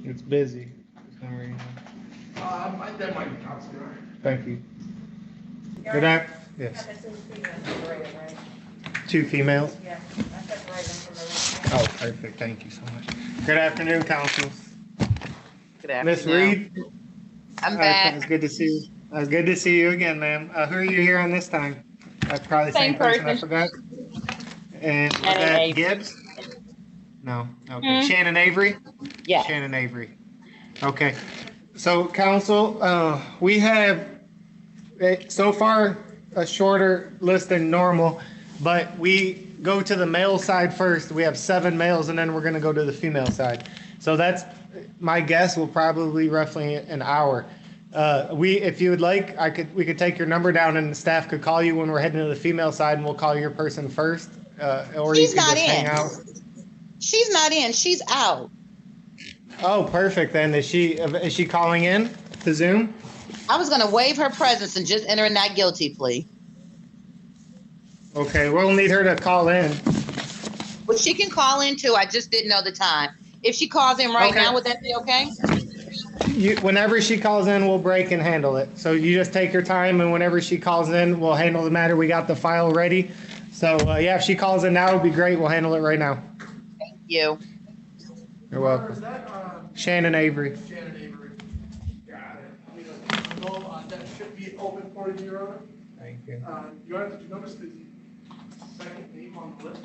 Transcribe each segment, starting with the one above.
It's busy for some reason. That might be counselor. Thank you. Good afternoon. Yes. Two females? Yeah, I separated them from the Oh, perfect. Thank you so much. Good afternoon, council. Good Miss afternoon. Reed? I'm It's back. good to see you. Good to see you again, ma'am. Who are you here on this time? That's probably the same Same person I person. forgot. And was Shannon that Avery. Gibbs? No. Okay. Hmm? Shannon Avery? Yes. Shannon Avery. Okay. So, council, we have so far a shorter list than normal, but we go to the male side first. We have 7 males, and then we're going to go to the female side. So that's my guess. Will probably roughly an hour. If you would like, we could take your number down, and the staff could call you when we're heading to the female side, and we'll call your person first, or you She's could not just hang in. out. She's not in. She's out. Oh, perfect. Then is she calling in to Zoom? I was going to waive her presence and just enter in that guilty plea. Okay, we'll need her to call in. Well, she can call in too. I just didn't know the time. If she calls in right Okay. now, would that be okay? Whenever she calls in, we'll break and handle it. So you just take your time, and whenever she calls in, we'll handle the matter. We got the file ready. So yeah, if she calls in now, it'd be great. We'll handle it right now. Thank you. You're welcome. Is that, Shannon Avery. Shannon Avery? Got it. That should be open for you, Your Honor. Thank you. Your Honor, did you notice the second name on the list?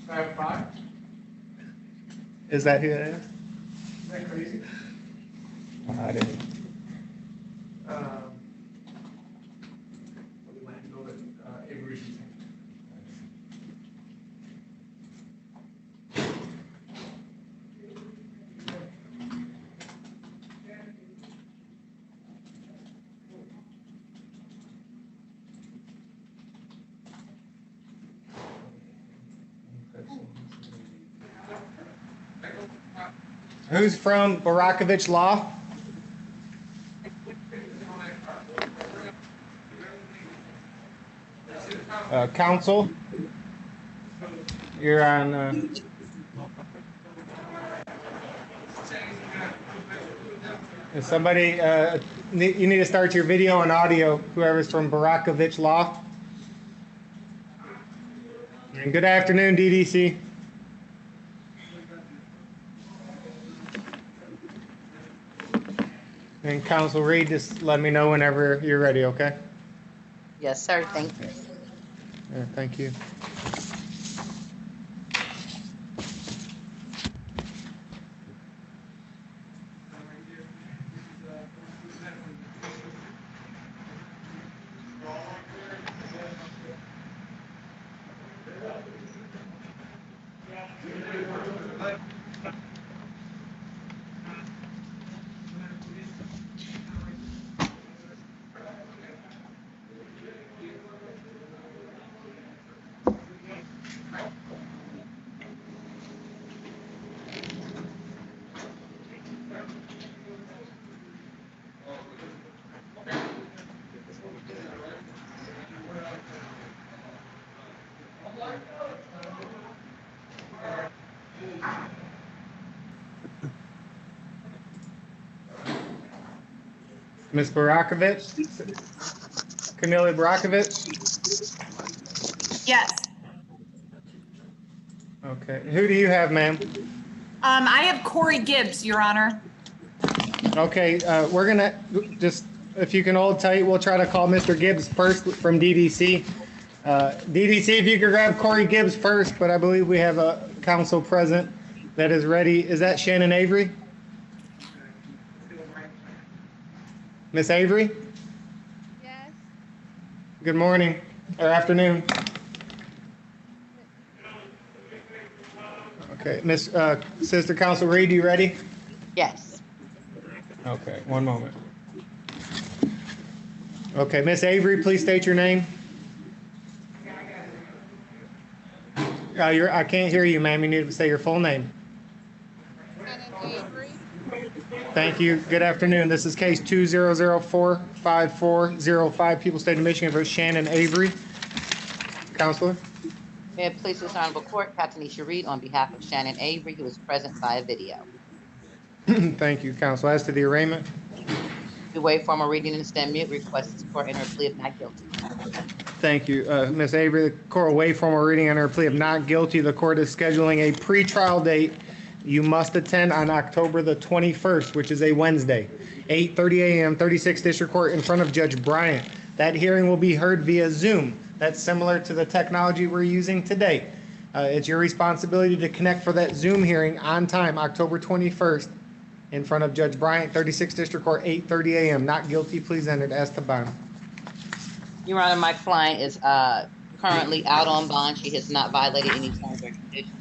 I have 5. Is that who it is? Isn't that crazy? I didn't. We might know that Avery's his name. Who's from Barakovich Law? Counsel? You're on. If somebody, you need to start your video and audio, whoever's from Barakovich Law. And good afternoon, DDC. And Counsel Reed, just let me know whenever you're ready, okay? Yes, sir. Thank you. Yeah, thank you. Ms. Barakovich? Cornelia Barakovich? Yes. Okay. Who do you have, ma'am? I have Corey Gibbs, Your Honor. Okay, we're gonna just, if you can hold tight, we'll try to call Mr. Gibbs first from DDC. DDC, if you could grab Corey Gibbs first, but I believe we have a counsel present that is ready. Is that Shannon Avery? Miss Avery? Yes. Good morning, or afternoon. Okay, Miss Sister Counsel Reed, you ready? Yes. Okay, one moment. Okay, Miss Avery, please state your name. I can't hear you, ma'am. You need to say your full name. Shannon Avery. Thank you. Good afternoon. This is case 2004540, People State of Michigan versus Shannon Avery. Counselor? May it please this honorable court, Captain Isha Reed, on behalf of Shannon Avery, who is present via video. Thank you, counsel. As to the arraignment, To waive formal reading and stand mute, request this court enter a plea of not guilty. thank you. Ms. Avery, the court will waive formal reading under a plea of not guilty. The court is scheduling a pretrial date you must attend on October the 21st, which is a Wednesday, 8:30 a.m., 36th District Court in front of Judge Bryant. That hearing will be heard via Zoom. That's similar to the technology we're using today. It's your responsibility to connect for that Zoom hearing on time, October 21st, in front of Judge Bryant, 36th District Court, 8:30 a.m. Not guilty, pleas entered. As to bond. Your Honor, my client is currently out on bond. She has not violated any terms or conditions.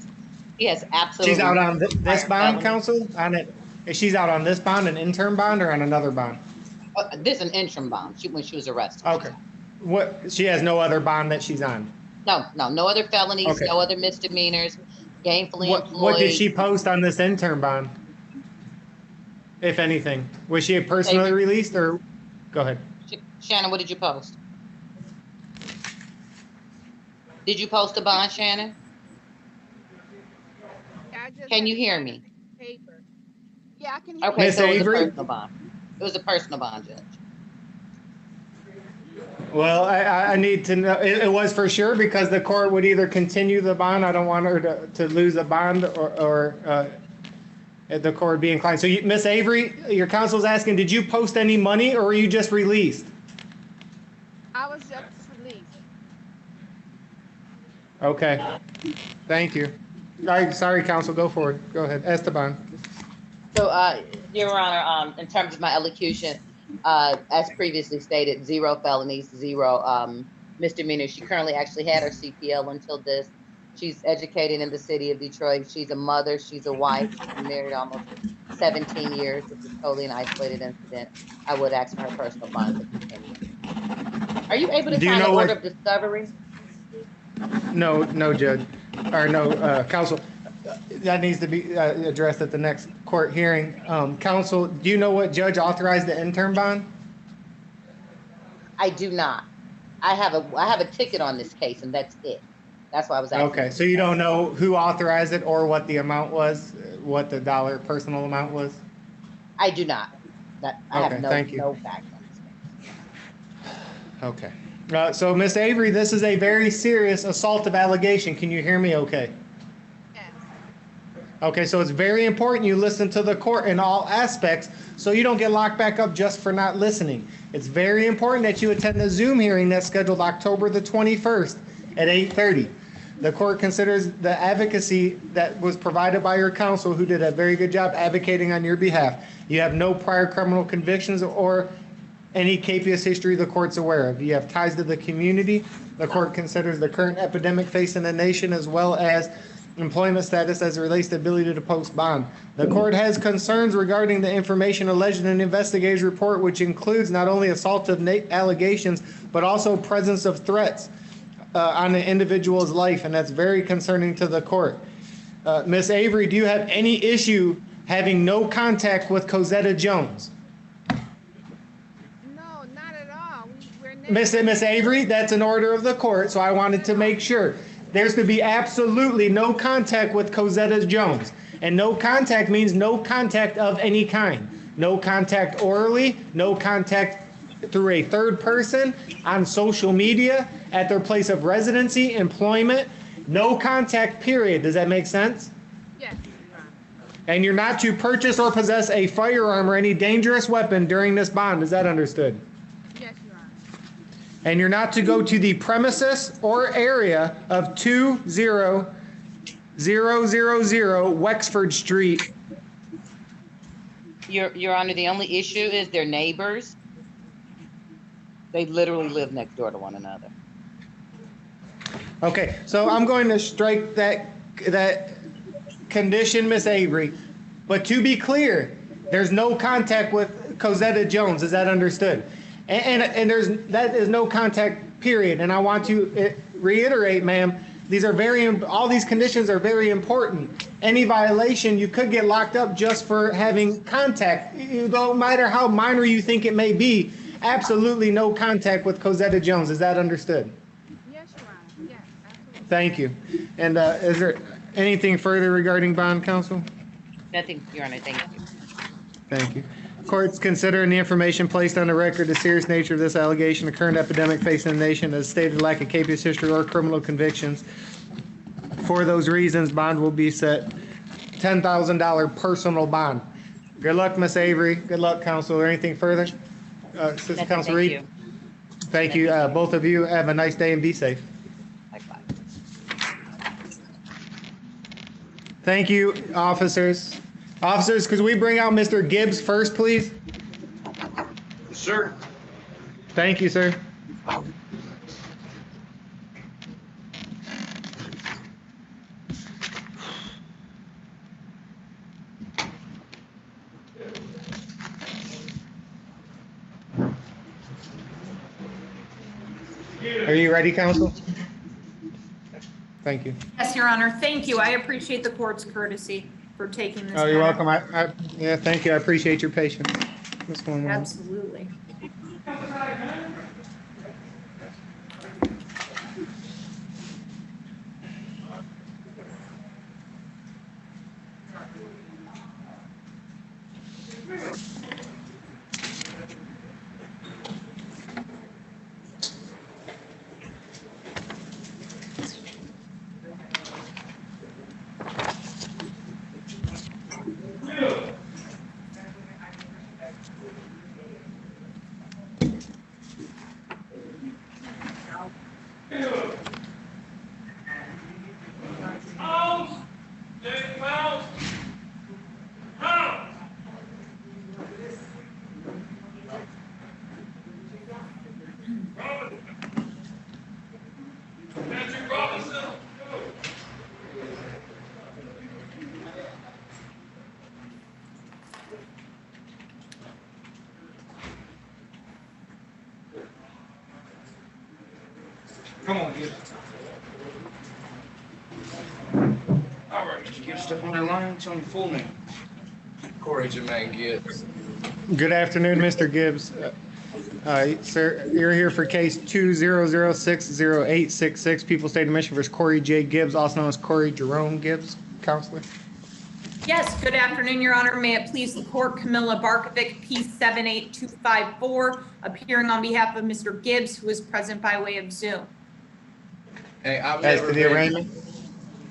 She has absolutely. She's out on this prior bond, felony. counsel? On it? She's out on this bond, an interim bond, or on another bond? This is an interim bond. When she was arrested. Okay. What? She has no other bond that she's on? No other felonies, Okay. no other misdemeanors, gainfully employed. What did she post on this interim bond? If anything, was she personally released or? Go ahead. Shannon, what did you post? Did you post a bond, Shannon? I just Can had you to hear sign me? a paper. Yeah, I can hear Okay, you. Miss so it was Avery? a personal bond. It was a personal bond, Judge. Well, I need to know, it was for sure because the court would either continue the bond, I don't want her to lose a bond or the court would be inclined. So Miss Avery, your counsel's asking, did you post any money or were you just released? I was just released. Okay, thank you. All right, sorry, counsel, go forward. Go ahead, Esteban. So, Your Honor, in terms of my elocution, as previously stated, 0 felonies, 0 misdemeanors. She currently actually had her CPL until this. She's educated in the city of Detroit. She's a mother. She's a wife. She's been married almost 17 years. This is totally an isolated incident. I would ask for her personal bond to continue. Are you able to Do you sign know an what- order of discovery? No, Judge, or no, counsel. That needs to be addressed at the next court hearing. Counsel, do you know what judge authorized the interim bond? I do not. I have a ticket on this case, and that's it. That's why I was asking. Okay, so you don't know who authorized it or what the amount was, what the dollar personal amount was? I do not. I Okay, have thank you. no facts on this case. Okay. So Miss Avery, this is a very serious assaultive allegation. Can you hear me okay? Yes. Okay, so it's very important you listen to the court in all aspects so you don't get locked back up just for not listening. It's very important that you attend the Zoom hearing that's scheduled October the 21st at 8:30. The court considers the advocacy that was provided by your counsel, who did a very good job advocating on your behalf. You have no prior criminal convictions or any capious history the court's aware of. You have ties to the community. The court considers the current epidemic facing the nation as well as employment status as it relates to ability to post bond. The court has concerns regarding the information alleged in an investigator's report, which includes not only assaultive allegations, but also presence of threats on an individual's life, and that's very concerning to the court. Ms. Avery, do you have any issue having no contact with Cosetta Jones? No, not at all. We're never. Miss Avery, that's an order of the court, so I wanted to make sure. There's to be absolutely no contact with Cosetta Jones. And no contact means no contact of any kind. No contact orally, no contact through a third person, on social media, at their place of residency, employment. No contact, period. Does that make sense? Yes, Your Honor. And you're not to purchase or possess a firearm or any dangerous weapon during this bond. Is that understood? Yes, Your Honor. And you're not to go to the premises or area of 20000 Wexford Street. Your Honor, the only issue is they're neighbors. They literally live next door to one another. Okay, so I'm going to strike that condition, Miss Avery. But to be clear, there's no contact with Cosetta Jones. Is that understood? And that is no contact, period. And I want to reiterate, ma'am, all these conditions are very important. Any violation, you could get locked up just for having contact. No matter how minor you think it may be, absolutely no contact with Cosetta Jones. Is that understood? Yes, Your Honor. Yes, absolutely. Thank you. And is there anything further regarding bond, counsel? Nothing, Your Honor, thank you. Thank you. Courts considering the information placed on the record, the serious nature of this allegation, the current epidemic facing the nation, as stated lack of capious history or criminal convictions. For those reasons, bond will be set $10,000 personal bond. Good luck, Miss Avery. Good luck, counsel. Anything further? Assistant Thank Counsel you. Reed? Thank you. Both of you have a nice day and be safe. Likewise. Thank you, officers. Officers, could we bring out Mr. Gibbs first, please? Sir. Thank you, sir. Are you ready, counsel? Thank you. Yes, Your Honor. Thank you. I appreciate the court's courtesy for taking this. Oh, you're matter. welcome. Yeah, thank you. I appreciate your patience. Just one moment. Absolutely. Come on, Gibbs. All right, Mr. Gibbs, step on that line. Tell me your full name. Corey Jermaine Gibbs. Good afternoon, Mr. Gibbs. Sir, you're here for case 200600866, People State of Michigan versus Corey J. Gibbs, also known as Corey Jerome Gibbs, counselor. Yes, good afternoon, Your Honor. May it please the court, Camilla Barkovic, P78254, appearing on behalf of Mr. Gibbs, who is present by way of Zoom. Hey, As to the arraignment?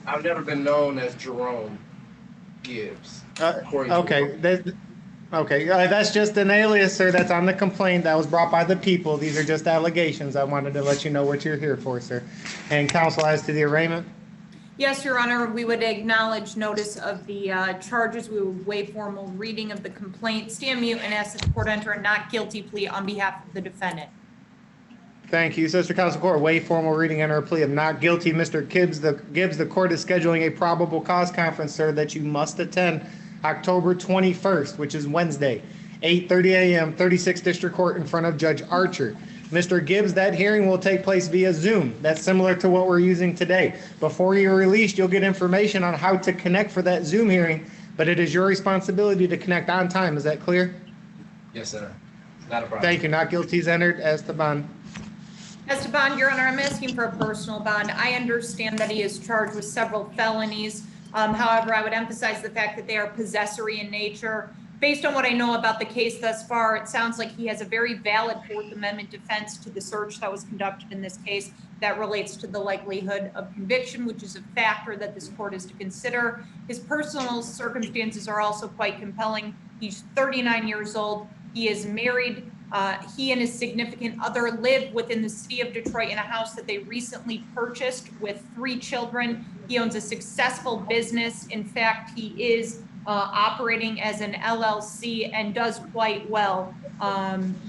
I've never been known as Jerome Gibbs. Corey Okay, Jerome. that's just an alias, sir. That's on the complaint that was brought by the people. These are just allegations. I wanted to let you know what you're here for, sir. And counsel, as to the arraignment? Yes, Your Honor, we would acknowledge notice of the charges. We would waive formal reading of the complaint, stand mute, and ask that the court enter a not guilty plea on behalf of the defendant. Thank you. Sister Counsel Court, waive formal reading, enter a plea of not guilty. Mr. Gibbs, the court is scheduling a probable cause conference, sir, that you must attend October 21st, which is Wednesday, 8:30 a.m., 36th District Court in front of Judge Archer. Mr. Gibbs, that hearing will take place via Zoom. That's similar to what we're using today. Before you're released, you'll get information on how to connect for that Zoom hearing, but it is your responsibility to connect on time. Is that clear? Yes, sir. Not a problem. Thank you. Not guilty is entered. As to bond. As to bond, Your Honor, I'm asking for a personal bond. I understand that he is charged with several felonies. However, I would emphasize the fact that they are possessory in nature. Based on what I know about the case thus far, it sounds like he has a very valid Fourth Amendment defense to the search that was conducted in this case that relates to the likelihood of conviction, which is a factor that this court is to consider. His personal circumstances are also quite compelling. He's 39 years old. He is married. He and his significant other live within the city of Detroit in a house that they recently purchased with 3 children. He owns a successful business. In fact, he is operating as an LLC and does quite well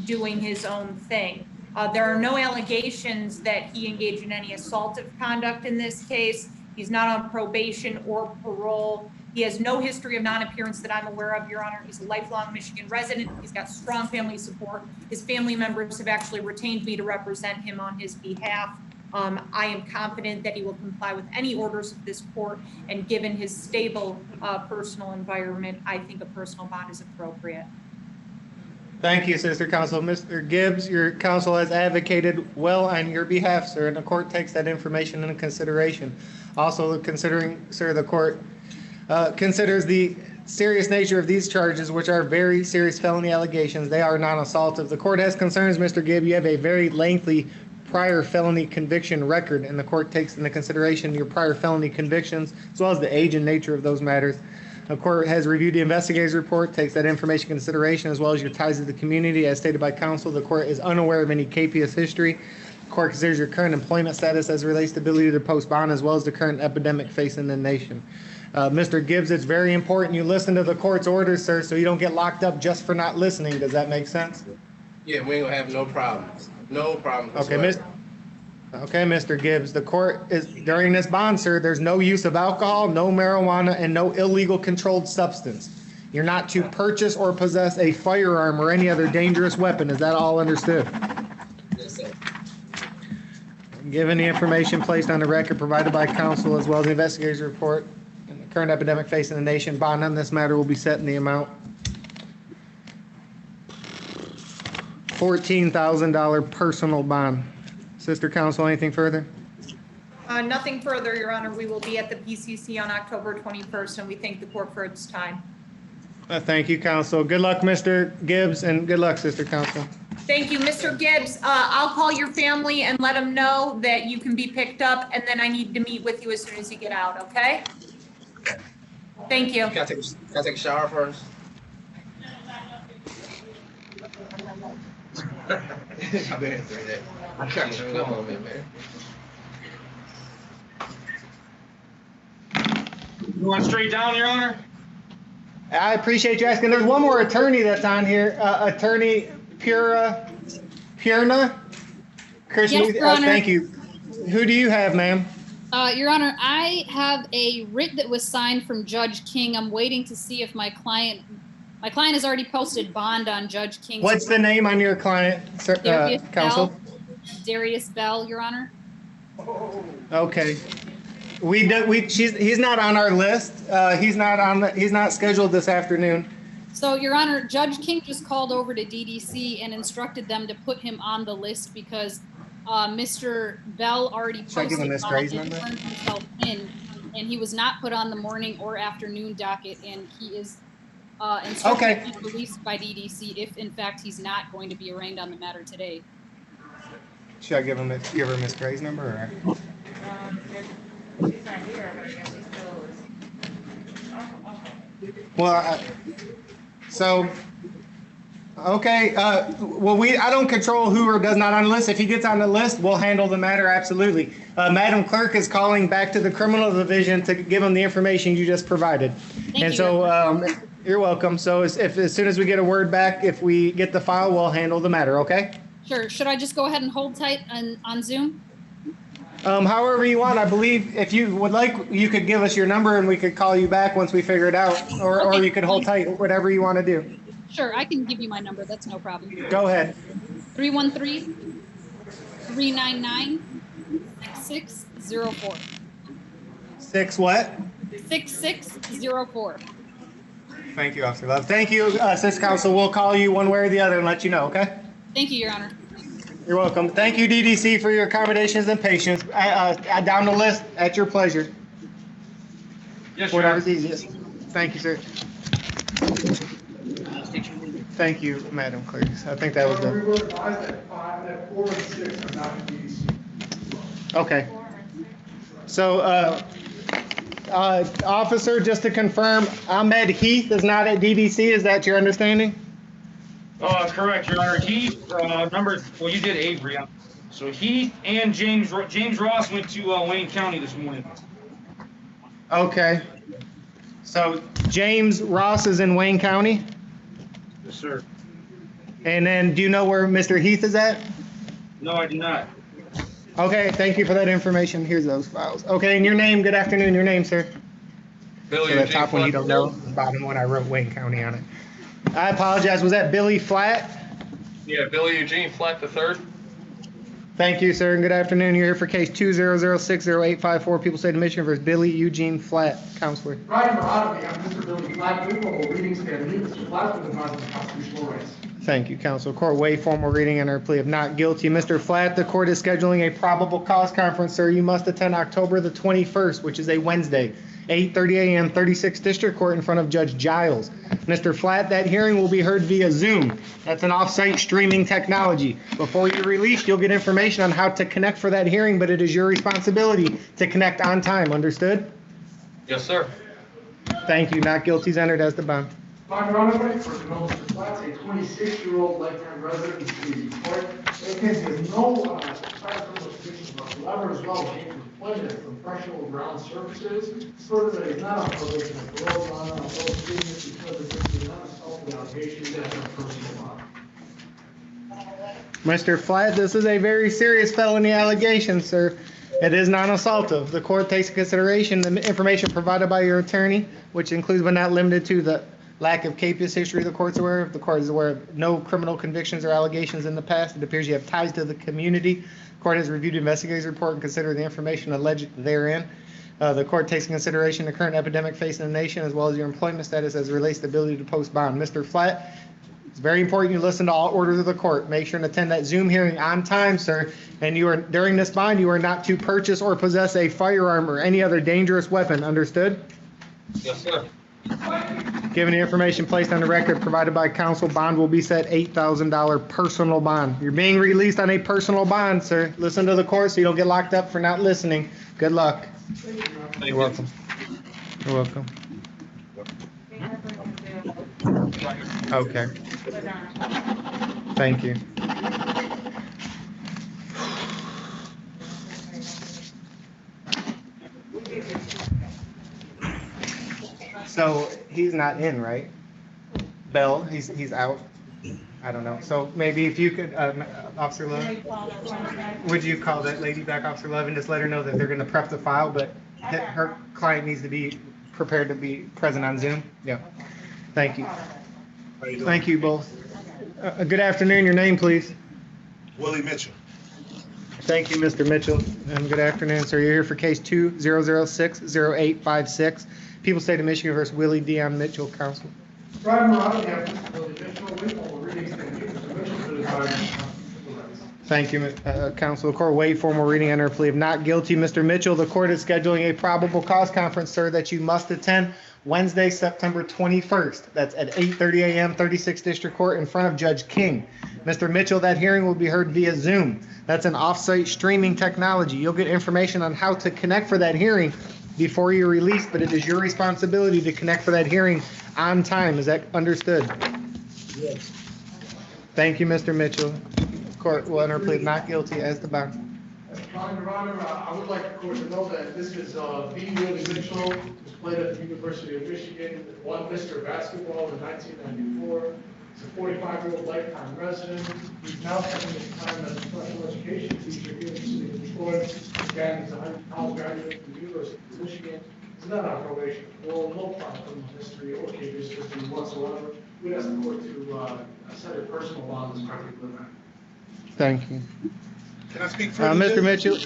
doing his own thing. There are no allegations that he engaged in any assaultive conduct in this case. He's not on probation or parole. He has no history of non-appearance that I'm aware of, Your Honor. He's a lifelong Michigan resident. He's got strong family support. His family members have actually retained me to represent him on his behalf. I am confident that he will comply with any orders of this court, and given his stable personal environment, I think a personal bond is appropriate. Thank you, Sister Counsel. Mr. Gibbs, your counsel has advocated well on your behalf, sir, and the court takes that information into consideration. Also considering, sir, the court considers the serious nature of these charges, which are very serious felony allegations, they are non-assault. If the court has concerns, Mr. Gibb, you have a very lengthy prior felony conviction record, and the court takes into consideration your prior felony convictions, as well as the age and nature of those matters. The court has reviewed the investigator's report, takes that information into consideration, as well as your ties to the community. As stated by counsel, the court is unaware of any capious history. The court considers your current employment status as it relates to ability to post bond, as well as the current epidemic facing the nation. Mr. Gibbs, it's very important you listen to the court's orders, sir, so you don't get locked up just for not listening. Does that make sense? Yeah, we ain't gonna have no problems. No problems. Okay, whatsoever. Mr. Gibbs, the court is, during this bond, sir, there's no use of alcohol, no marijuana, and no illegal controlled substance. You're not to purchase or possess a firearm or any other dangerous weapon. Is that all understood? Yes, sir. Given the information placed on the record provided by counsel, as well as the investigator's report, and the current epidemic facing the nation, bond on this matter will be set in the amount $14,000 personal bond. Sister counsel, anything further? Nothing further, Your Honor. We will be at the PCC on October 21st, and we thank the court for its time. Thank you, counsel. Good luck, Mr. Gibbs, and good luck, sister counsel. Thank you, Mr. Gibbs. I'll call your family and let them know that you can be picked up, and then I need to meet with you as soon as you get out, okay? Thank you. Can I take a shower first? I've been through that. I'm trying to come on me, man. You want straight down, Your Honor? I appreciate you asking. There's one more attorney that's on here, Attorney Purna. Christian, Yes, Your Honor. thank you. Who do you have, ma'am? Your Honor, I have a writ that was signed from Judge King. I'm waiting to see if my client has already posted bond on Judge King's. What's the name on your client, sir, Darius counsel? Bell. Darius Bell, Your Honor. Okay. He's not on our list. He's not scheduled this afternoon. So, Your Honor, Judge King just called over to DDC and instructed them to put him on the list because Mr. Bell already Should I give him posted this bond Gray's and number? turned himself in, and he was not put on the morning or afternoon docket, and he is instructed Okay. to be released by DDC if, in fact, he's not going to be arraigned on the matter today. Should I give her Miss Gray's number? Or? She's not here, but I guess she still is. Well, okay. I don't control who or does not on the list. If he gets on the list, we'll handle the matter. Absolutely. Madam Clerk is calling back to the criminal division to give them the information you just provided. Thank you. You're welcome. So as soon as we get a word back, if we get the file, we'll handle the matter. Okay. Sure. Should I just go ahead and hold tight on Zoom? However you want. I believe if you would like, you could give us your number and we could call you back once we figure it out, or Okay. you could hold tight, whatever you want to do. Sure, I can give you my number. That's no problem. Go ahead. 313-399-6604. 6 what? 6604. Thank you, Officer Love. Thank you, Sister Counsel. We'll call you one way or the other and let you know, okay? Thank you, Your Honor. You're welcome. Thank you, DDC, for your accommodations and patience. Down the list, at your pleasure. Yes, Your Honor. Whatever's easiest. Thank you, sir. Thank you, Madam Clerk. I think that was We the, were advised that 4 and 6 are not in DDC. okay. So, Officer, just to confirm, Ahmed Heath is not at DDC. Is that your understanding? Correct, Your Honor. He, you did Avery. So he and James Ross went to Wayne County this morning. Okay. So James Ross is in Wayne County? Yes, sir. And then do you know where Mr. Heath is at? No, I do not. Okay, thank you for that information. Here's those files. Okay, and your name, good afternoon, your name, sir? Billy, So the top one you don't know, the bottom one I wrote Wayne County on it. I apologize, was that Billy Flatt? Yeah, Billy Eugene Flatt III. Thank you, sir, and good afternoon. You're here for case 200600854, People State of Michigan versus Billy Eugene Flatt, counselor. Right in front of me, I'm Mr. Billy Flatt. We will reading stand. Mr. Flatt will advise the constitutional rights. Thank you, counsel. Court waive formal reading and her plea of not guilty. Mr. Flatt, the court is scheduling a probable cause conference, sir. You must attend October the 21st, which is a Wednesday, 8:30 a.m., 36th District Court in front of Judge Giles. Mr. Flatt, that hearing will be heard via Zoom. That's an off-site streaming technology. Before you're released, you'll get information on how to connect for that hearing, but it is your responsibility to connect on time. Understood? Yes, sir. Thank you. Not guilty is entered as the bond. Bond, Your Honor, for the Mr. Flatts, a 26-year-old lifetime resident of the city of Detroit. Again, there's no prior criminal convictions whatsoever, as well as gained employment from professional ground services. Further, that he's not on probation or parole, bond, on those statements because of the non-assault allegations and a personal bond. Mr. Flatt, this is a very serious felony allegation, sir. It is non-assaultive. The court takes into consideration the information provided by your attorney, which includes but not limited to the lack of capious history the court's aware of. The court is aware of no criminal convictions or allegations in the past. It appears you have ties to the community. The court has reviewed the investigator's report and considered the information alleged therein. The court takes into consideration the current epidemic facing the nation, as well as your employment status as it relates to the ability to post bond. Mr. Flatt, it's very important you listen to all orders of the court. Make sure and attend that Zoom hearing on time, sir. And you are, during this bond, you are not to purchase or possess a firearm or any other dangerous weapon. Understood? Yes, sir. Given the information placed on the record provided by counsel, bond will be set $8,000 personal bond. You're being released on a personal bond, sir. Listen to the court so you don't get locked up for not listening. Good luck. You're welcome. You're welcome. Okay. Thank you. So he's not in, right? Bell, he's out. I don't know. So maybe if you could, Officer Love, would you call that lady back, Officer Love, and just let her know that they're going to prep the file, but that her client needs to be prepared to be present on Zoom? Yeah. Thank you. Thank you both. Good afternoon. Your name, please. Willie Mitchell. Thank you, Mr. Mitchell, and good afternoon, sir. You're here for case 2-006-0856, People State of Michigan versus Willie Dion Mitchell, counsel. Driver on behalf of Willie Mitchell, wait for readings and Mr. Mitchell to decide. Thank you, counsel. The court waive formal reading under a plea of not guilty. Mr. Mitchell, the court is scheduling a probable cause conference, sir, that you must attend Wednesday, September 21st. That's at 8:30 a.m., 36th District Court in front of Judge King. Mr. Mitchell, that hearing will be heard via Zoom. That's an off-site streaming technology. You'll get information on how to connect for that hearing before you're released, but it is your responsibility to connect for that hearing on time. Is that understood? Yes. Thank you, Mr. Mitchell. Court will enter a plea of not guilty as to bond. Your Honor, I would like the court to know that this is B. Willie Mitchell, who's played at the University of Michigan, won Mr. Basketball in 1994. He's a 45-year-old lifetime resident. He's now spending his time as a special education teacher here in the city of Detroit. Again, he's a college graduate from the University of Michigan. He's not on probation or no prior criminal history or capious history whatsoever. We'd ask the court to set a personal bond as particular matter. Thank you. Can I speak for Mr. Mitchell,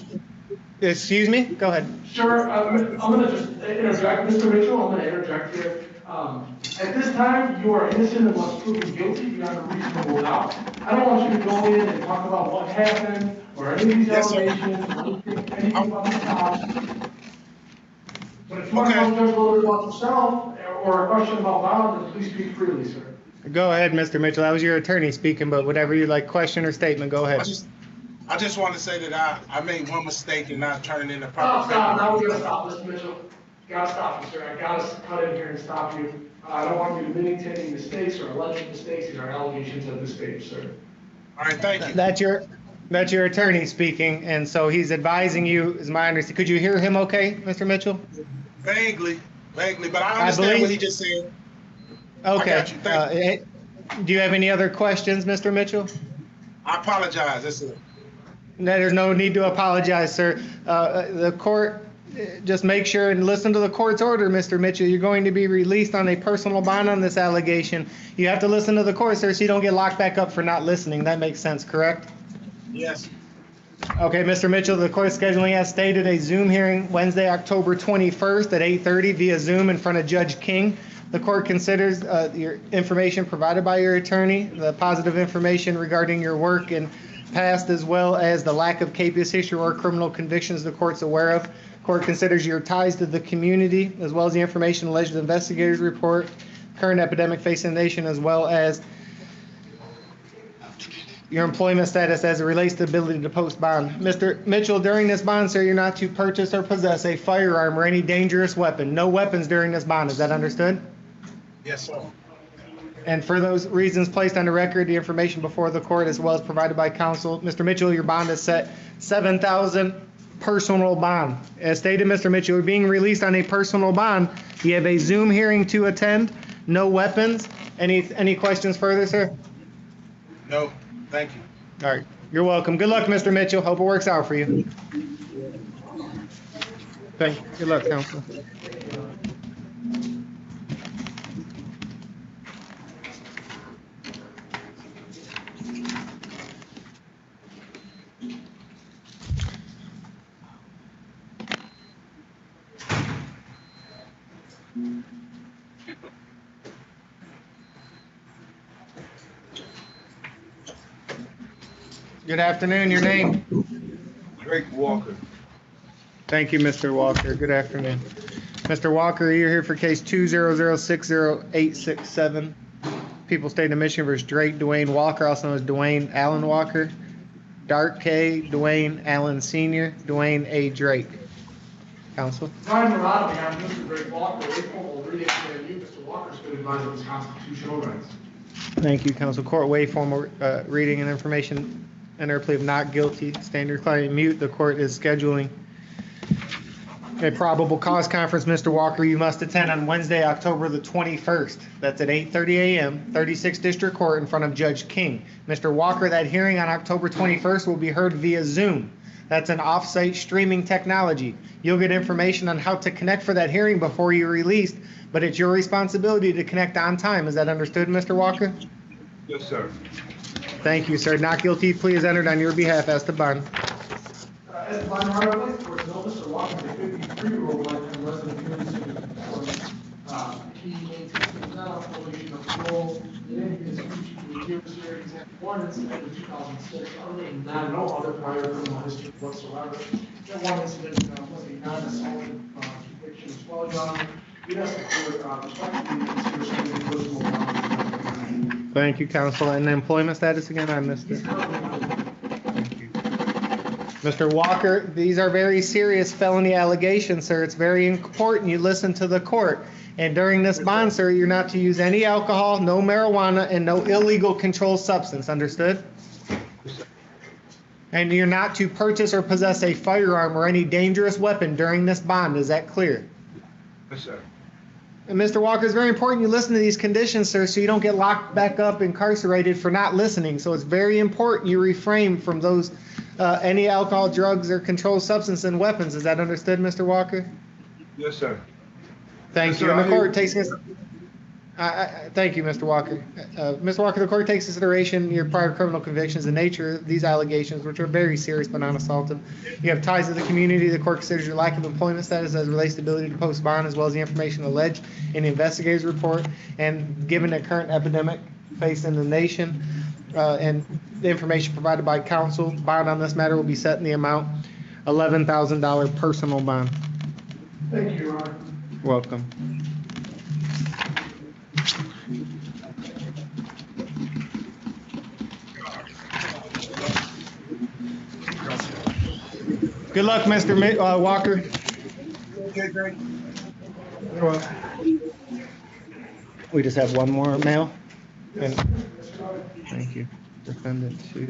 excuse me? Go ahead. Sure, I'm going to just interject, Mr. Mitchell, I'm going to interject here. At this time, you are innocent unless proven guilty beyond a reasonable doubt. I don't want you to go in and talk about what happened or any of these allegations, or anything about the top. But if you want to talk a little bit about yourself or a question about bond, then please speak freely, sir. Go ahead, Mr. Mitchell. That was your attorney speaking, but whatever you like, question or statement, go ahead. I just want to say that I made one mistake in not turning in the Stop, proper. now we're gonna stop, Mr. Mitchell. Gotta stop you, sir. I gotta cut in here and stop you. I don't want you to admitting to any mistakes or alleged mistakes. These are allegations at this stage, sir. All right, thank you. That's your attorney speaking, and so he's advising you, is my understanding. Could you hear him okay, Mr. Mitchell? Vaguely, but I understand what he just said. Okay. I got you. Thank you. Do you have any other questions, Mr. Mitchell? I apologize. That's it. No, there's no need to apologize, sir. The court, just make sure and listen to the court's order, Mr. Mitchell. You're going to be released on a personal bond on this allegation. You have to listen to the court, sir, so you don't get locked back up for not listening. That makes sense, correct? Yes. Okay, Mr. Mitchell, the court scheduling as stated a Zoom hearing Wednesday, October 21st at 8:30 via Zoom in front of Judge King. The court considers your information provided by your attorney, the positive information regarding your work and past, as well as the lack of capious history or criminal convictions the court's aware of. Court considers your ties to the community, as well as the information alleged in the investigator's report, current epidemic facing the nation, as well as your employment status as it relates to the ability to post bond. Mr. Mitchell, during this bond, sir, you're not to purchase or possess a firearm or any dangerous weapon. No weapons during this bond. Is that understood? Yes, sir. And for those reasons placed on the record, the information before the court, as well as provided by counsel, Mr. Mitchell, your bond is set $7,000 personal bond. As stated, Mr. Mitchell, you're being released on a personal bond. You have a Zoom hearing to attend. No weapons. Any questions further, sir? No, thank you. All right. You're welcome. Good luck, Mr. Mitchell. Hope it works out for you. Thank you. Good luck, counsel. Good afternoon. Your name? Drake Walker. Thank you, Mr. Walker. Good afternoon. Mr. Walker, you're here for case 200600867. People State of Michigan versus Drake Dwayne Walker, also known as Dwayne Allen Walker. Dark K. Dwayne Allen Sr. Dwayne A. Drake. Counsel? Time around, we have Mr. Drake Walker, a formal reading to you. Mr. Walker's been advised of his constitutional rights. Thank you, counsel. Court waive formal reading and information. Enter a plea of not guilty. Stand your client mute. The court is scheduling a probable cause conference. Mr. Walker, you must attend on Wednesday, October the 21st. That's at 8:30 a.m., 36th District Court in front of Judge King. Mr. Walker, that hearing on October 21st will be heard via Zoom. That's an off-site streaming technology. You'll get information on how to connect for that hearing before you're released, but it's your responsibility to connect on time. Is that understood, Mr. Walker? Yes, sir. Thank you, sir. Not guilty plea is entered on your behalf as to bond. As the bond order was, for Mr. Walker, a 53-year-old lifetime resident here in the city of Detroit. He maintains not on probation of parole. In his years here, he's had one incident in 2006. Other than that, no other prior criminal history whatsoever. That one incident was a non-assault conviction as well, Your Honor. We ask the court respectfully consider something personal bond. Thank you, counsel. And the employment status again? I missed it. Thank you. Mr. Walker, these are very serious felony allegations, sir. It's very important you listen to the court. And during this bond, sir, you're not to use any alcohol, no marijuana, and no illegal controlled substance. Understood? And you're not to purchase or possess a firearm or any dangerous weapon during this bond. Is that clear? Yes, sir. And Mr. Walker, it's very important you listen to these conditions, sir, so you don't get locked back up, incarcerated for not listening. So it's very important you refrain from those, any alcohol, drugs, or controlled substance and weapons. Is that understood, Mr. Walker? Yes, sir. Thank Yes, you. sir, And the I court hear- takes thank you, Mr. Walker. Mr. Walker, the court takes consideration your prior criminal convictions, the nature of these allegations, which are very serious but not assaultive. You have ties to the community. The court considers your lack of employment status as it relates to ability to post bond, as well as the information alleged in the investigator's report. And given the current epidemic facing the nation and the information provided by counsel, bond on this matter will be set in the amount $11,000 personal bond. Thank you, Your Honor. Welcome. Good luck, Mr. Walker. Okay, great. We just have one more mail. And thank you. Defendant 2.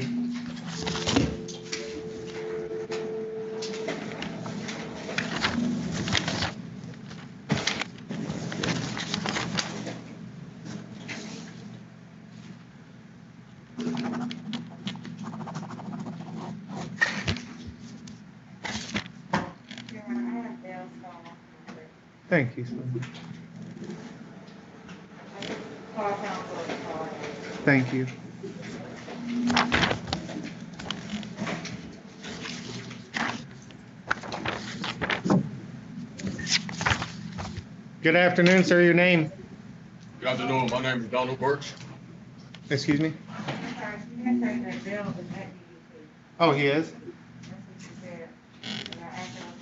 Your Honor, I have bail call. Thank you so much. Call counsel to call. Thank you. Good afternoon, sir. Your name? afternoon. My name is Donald Birch. Excuse me? I'm sorry, she had said that Bill was at DDC. Oh, he is? That's what she said. And I asked her what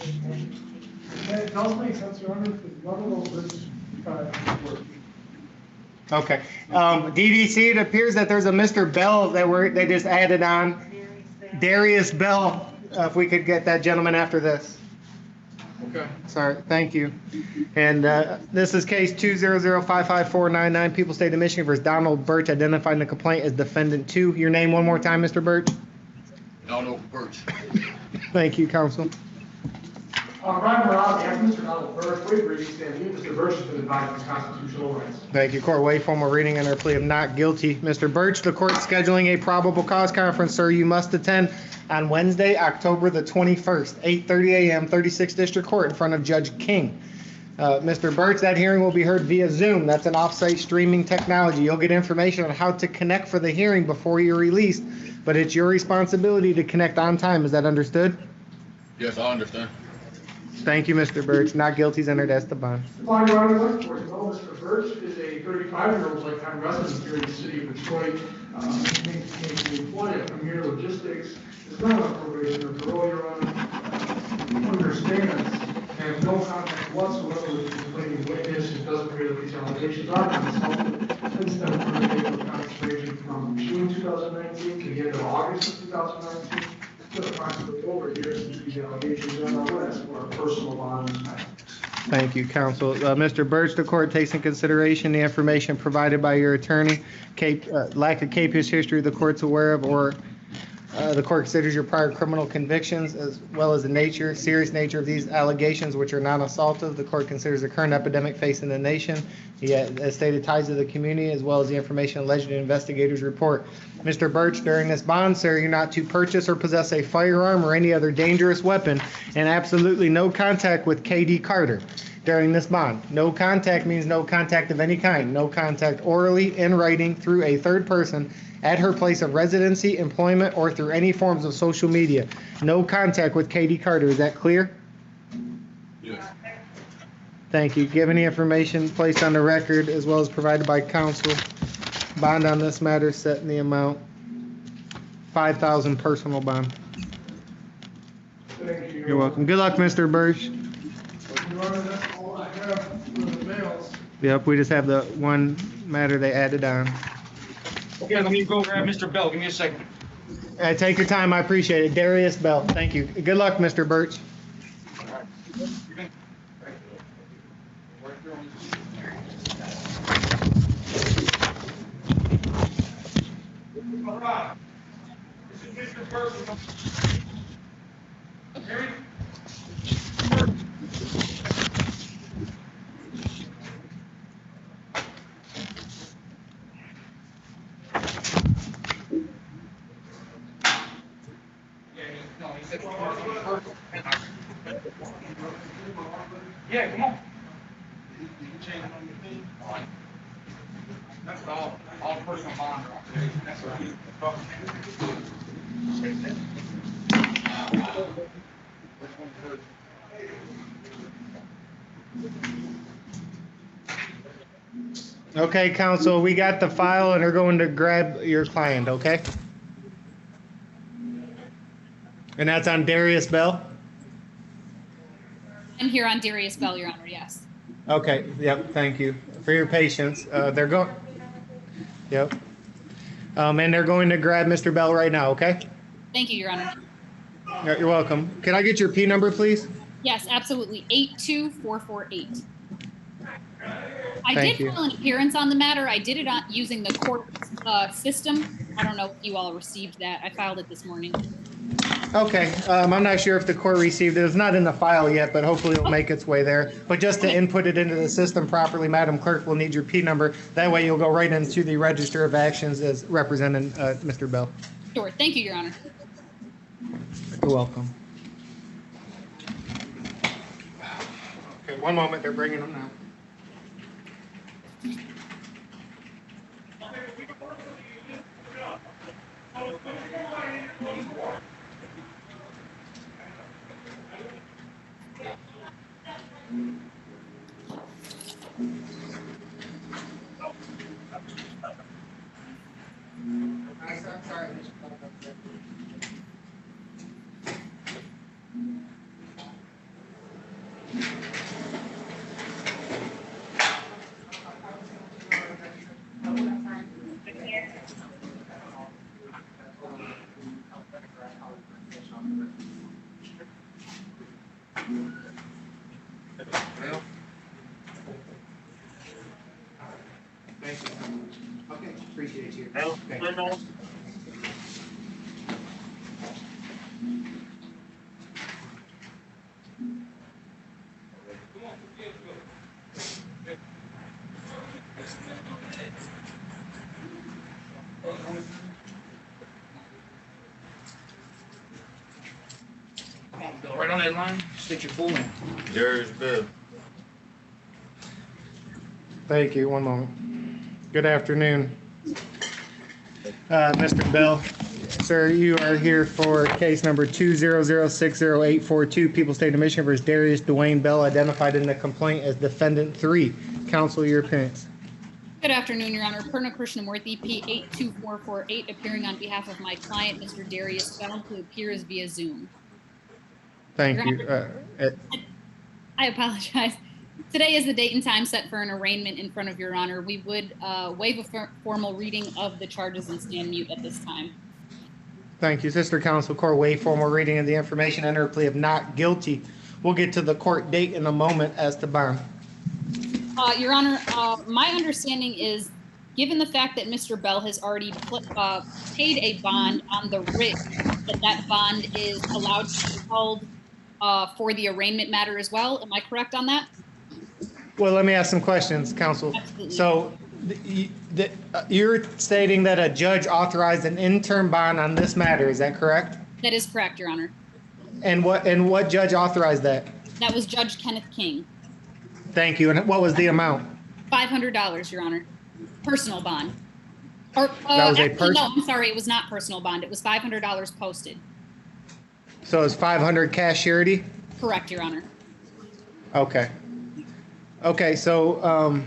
she might have to do. That does make sense, Your Honor, because none of those lists work. Okay. DDC, it appears that there's a Mr. Bell they just added on. Darius Bell, if we could get that gentleman after this. Okay. Sorry, thank you. And this is case 200554499, People State of Michigan versus Donald Birch, identifying the complaint as defendant 2. Your name one more time, Mr. Birch? Donald Birch. Thank you, counsel. Ryan Morales, as Mr. Donald Burke, waive reading stand. You, Mr. Burke, has been advised of his constitutional rights. Thank you. Court, waive formal reading under plea of not guilty. Mr. Birch, the court scheduling a probable cause conference, sir. You must attend on Wednesday, October the 21st, 8:30 a.m., 36th District Court in front of Judge King. Mr. Birch, that hearing will be heard via Zoom. That's an off-site streaming technology. You'll get information on how to connect for the hearing before you're released, but it's your responsibility to connect on time. Is that understood? Yes, I understand. Thank you, Mr. Birch. Not guilty is entered as to bond. Upon your Honor, I'd like to know Mr. Birch is a 35-year-old lifetime resident here in the city of Detroit. Maintains the employee of Premier Logistics. Is not on probation or parole, Your Honor. Understands and has no contact whatsoever with the complaining witness. It doesn't appear that these allegations are consulted. Since then, for the date of consideration from June 2019 to the end of August of 2019. It's been approximately over a year since these allegations are on the list for a personal bond. Thank you, counsel. Mr. Birch, the court takes in consideration the information provided by your attorney, lack of capious history the court's aware of, or the court considers your prior criminal convictions as well as the serious nature of these allegations, which are non-assaultive. The court considers the current epidemic facing the nation, the stated ties to the community, as well as the information alleged in investigators' report. Mr. Birch, during this bond, sir, you're not to purchase or possess a firearm or any other dangerous weapon, and absolutely no contact with K.D. Carter during this bond. No contact means no contact of any kind. No contact orally, in writing, through a third person, at her place of residency, employment, or through any forms of social media. No contact with K.D. Carter. Is that clear? Yes. Thank you. Give any information placed on the record as well as provided by counsel. Bond on this matter set in the amount $5,000 personal bond. Thank you. You're welcome. Good luck, Mr. Birch. Your Honor, that's all I have for the mails. Yep, we just have the one matter they added on. Okay, let me go grab Mr. Bell. Give me a second. Take your time. I appreciate it. Darius Bell. Thank you. Good luck, Mr. Birch. All right. This is Mr. Birch. Gary? Yeah, come on. That's all personal bond. That's right. Okay, counsel, we got the file and they're going to grab your client, okay? And that's on Darius Bell? I'm here on Darius Bell, Your Honor, yes. Okay, yep, thank you for your patience. They're going, yep. And they're going to grab Mr. Bell right now, okay? Thank you, Your Honor. You're welcome. Can I get your P number, please? Yes, absolutely. 82448. I Thank did you. file an appearance on the matter. I did it using the court system. I don't know if you all received that. I filed it this morning. Okay, I'm not sure if the court received it. It's not in the file yet, but hopefully it'll make its way there. But just to input it into the system properly, Madam Clerk will need your P number. That way you'll go right into the Register of Actions as representing Mr. Bell. Sure. Thank you, Your Honor. You're welcome. Okay, one moment. They're bringing them now. Sorry. Thank you so much. Okay, appreciate you. Okay. Come on, Bill, right on that line, state your full name. There's Bill. Thank you. One moment. Good afternoon. Mr. Bell, sir, you are here for case number 200608842, People State of Michigan versus Darius Dwayne Bell, identified in the complaint as defendant 3. Counsel, your appearance. Good afternoon, Your Honor. Purna Krishnamurthy, P82448, appearing on behalf of my client, Mr. Darius Bell, who appears via Zoom. Thank Your you. I apologize. Today is the date and time set for an arraignment in front of Your Honor. We would waive a formal reading of the charges and stand mute at this time. Thank you. Sister Counsel, court waive formal reading of the information, enter a plea of not guilty. We'll get to the court date in a moment as to bond. Your Honor, my understanding is, given the fact that Mr. Bell has already paid a bond on the writ, that bond is allowed to be held for the arraignment matter as well. Am I correct on that? Well, let me ask some questions, Counsel. Absolutely. So you're stating that a judge authorized an interim bond on this matter. Is that correct? That is correct, Your Honor. And what judge authorized that? That was Judge Kenneth King. Thank you. And what was the amount? $500, Your Honor. Personal bond. Or That was a actually, no, I'm sorry, it was not personal bond. It was $500 posted. So it's 500 cash surety? Correct, Your Honor. Okay. Okay, so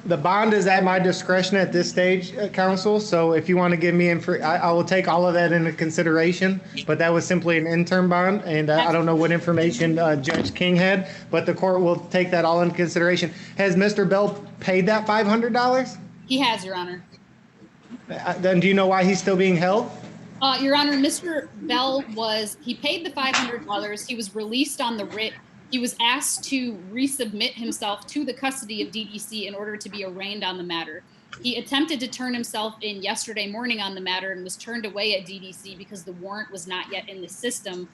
the bond is at my discretion at this stage, Counsel. So if you want to give me I will take all of that into consideration. But that was simply an interim bond, and I don't know what information Judge King had, but the court will take that all into consideration. Has Mr. Bell paid that $500? He has, Your Honor. Then do you know why he's still being held? Your Honor, Mr. Bell he paid the $500. He was released on the writ. He was asked to resubmit himself to the custody of DDC in order to be arraigned on the matter. He attempted to turn himself in yesterday morning on the matter and was turned away at DDC because the warrant was not yet in the system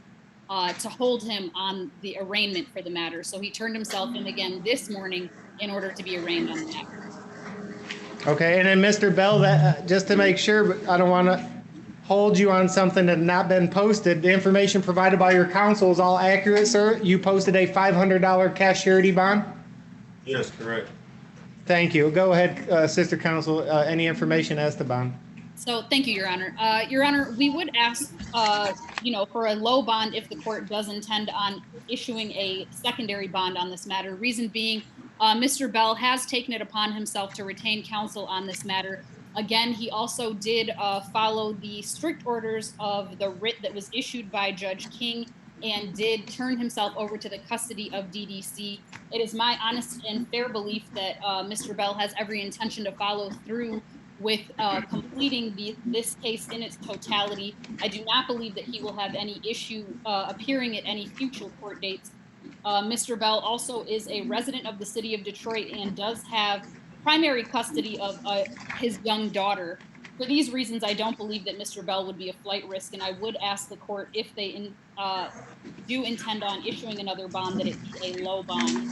to hold him on the arraignment for the matter. So he turned himself in again this morning in order to be arraigned on the matter. Okay, and then Mr. Bell, just to make sure, but I don't want to hold you on something that had not been posted. The information provided by your counsel is all accurate, sir? You posted a $500 cash surety bond? Yes, correct. Thank you. Go ahead, Sister Counsel, any information as to bond? So thank you, Your Honor. Your Honor, we would ask, for a low bond if the court does intend on issuing a secondary bond on this matter. Reason being, Mr. Bell has taken it upon himself to retain counsel on this matter. Again, he also did follow the strict orders of the writ that was issued by Judge King and did turn himself over to the custody of DDC. It is my honest and fair belief that Mr. Bell has every intention to follow through with completing this case in its totality. I do not believe that he will have any issue appearing at any future court dates. Mr. Bell also is a resident of the city of Detroit and does have primary custody of his young daughter. For these reasons, I don't believe that Mr. Bell would be a flight risk, and I would ask the court if they do intend on issuing another bond, that it be a low bond.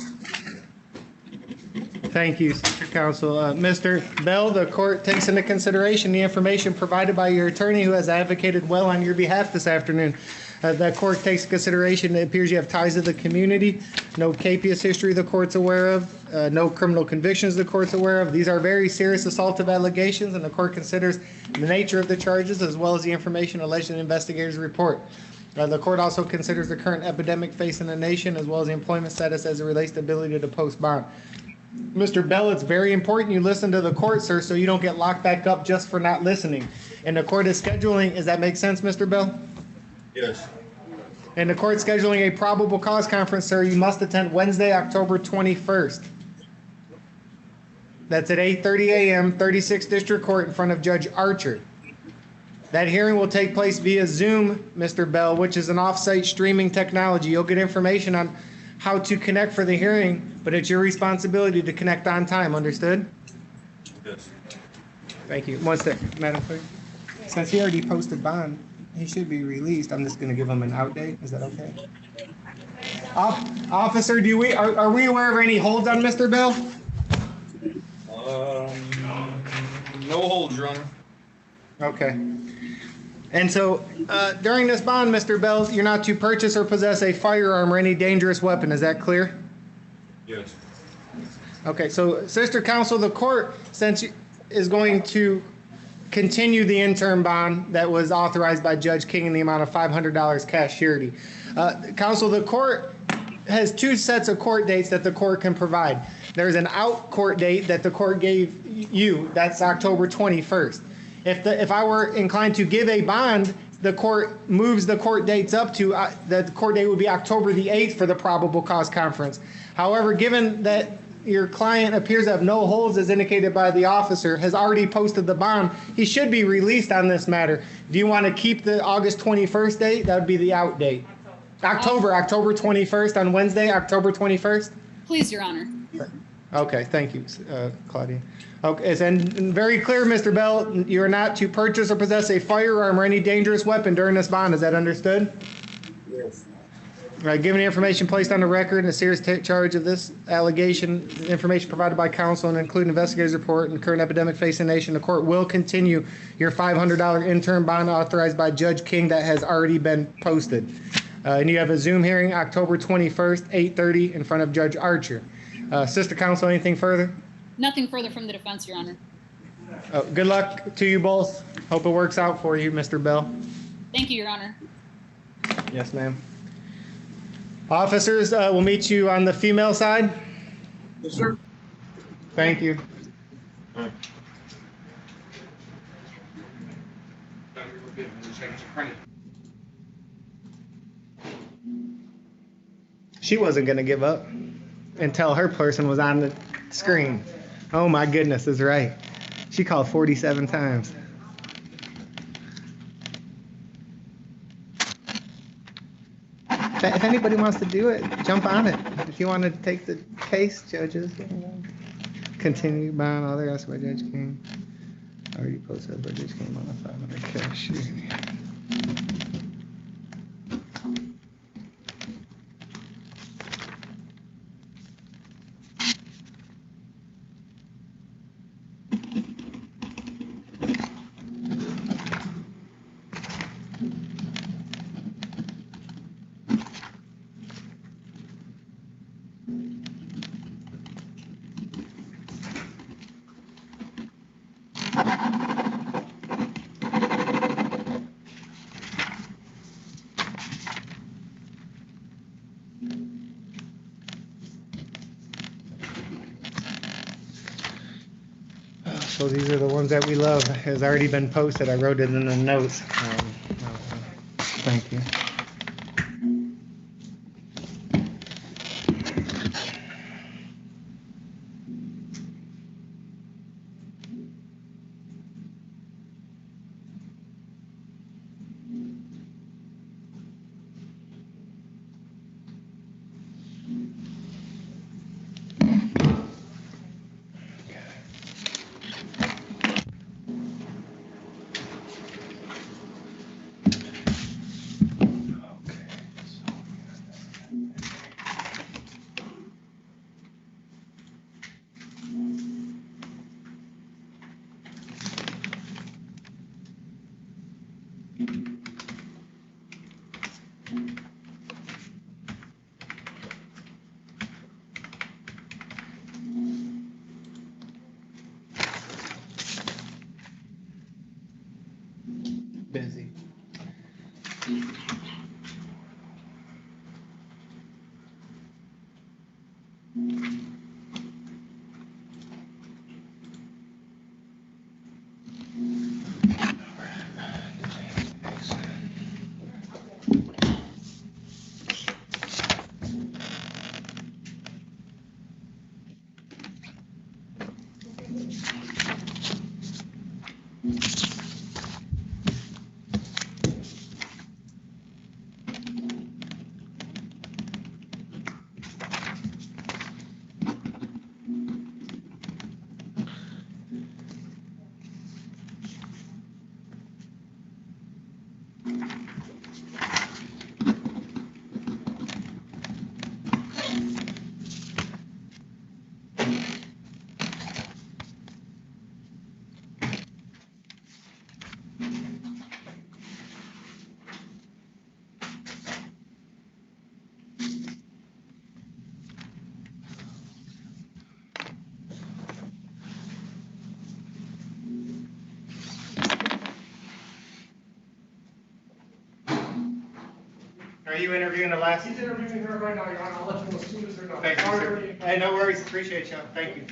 Thank you, Sister Counsel. Mr. Bell, the court takes into consideration the information provided by your attorney who has advocated well on your behalf this afternoon. That court takes into consideration, it appears you have ties to the community, no capious history the court's aware of, no criminal convictions the court's aware of. These are very serious assaultive allegations, and the court considers the nature of the charges as well as the information alleged in the investigator's report. The court also considers the current epidemic facing the nation as well as the employment status as it relates to ability to post bond. Mr. Bell, it's very important you listen to the court, sir, so you don't get locked back up just for not listening. And the court is scheduling, does that make sense, Mr. Bell? Yes. And the court scheduling a probable cause conference, sir, you must attend Wednesday, October 21st. That's at 8:30 a.m., 36th District Court in front of Judge Archer. That hearing will take place via Zoom, Mr. Bell, which is an off-site streaming technology. You'll get information on how to connect for the hearing, but it's your responsibility to connect on time, understood? Yes. Thank you. One sec, Madam Clerk. Since he already posted bond, he should be released. I'm just gonna give him an out date. Is that okay? Officer, are we aware of any holds on Mr. Bell? No holds, Your Honor. Okay. And so, during this bond, Mr. Bell, you're not to purchase or possess a firearm or any dangerous weapon. Is that clear? Yes. Okay, so Sister Counsel, the court is going to continue the interim bond that was authorized by Judge King in the amount of $500 cash surety. Counsel, the court has two sets of court dates that the court can provide. There's an out court date that the court gave you. That's October 21st. If I were inclined to give a bond, the court moves the court dates up to, the court date would be October the 8th for the probable cause conference. However, given that your client appears to have no holds as indicated by the officer, has already posted the bond, he should be released on this matter. Do you want to keep the August 21st date? That would be the out date. October 21st on Wednesday, October 21st? Please, Your Honor. Okay, thank you, Claudia. Okay, and very clear, Mr. Bell, you are not to purchase or possess a firearm or any dangerous weapon during this bond. Is that understood? Yes. All right, given the information placed on the record and a serious charge of this allegation, information provided by counsel and including investigator's report and current epidemic facing the nation, the court will continue your $500 interim bond authorized by Judge King that has already been posted. And you have a Zoom hearing October 21st, 8:30 in front of Judge Archer. Sister Counsel, anything further? Nothing further from the defense, Your Honor. Good luck to you both. Hope it works out for you, Mr. Bell. Thank you, Your Honor. Yes, ma'am. Officers, we'll meet you on the female side. Yes, sir. Thank you. All right. She wasn't going to give up until her person was on the screen. Oh my goodness, is right. She called 47 times. If anybody wants to do it, jump on it. If you want to take the case, judges, continue buying all the rest by Judge King. Already posted by Judge King on the 500 cash. So these are the ones that we love. It has already been posted. I wrote it in the notes. Thank you. Busy. Are you interviewing the last? He's interviewing her right now, Your Honor. I'll let you know as soon as they're done. Thank you, sir. Sorry. Hey, no worries. Appreciate you. Thank you.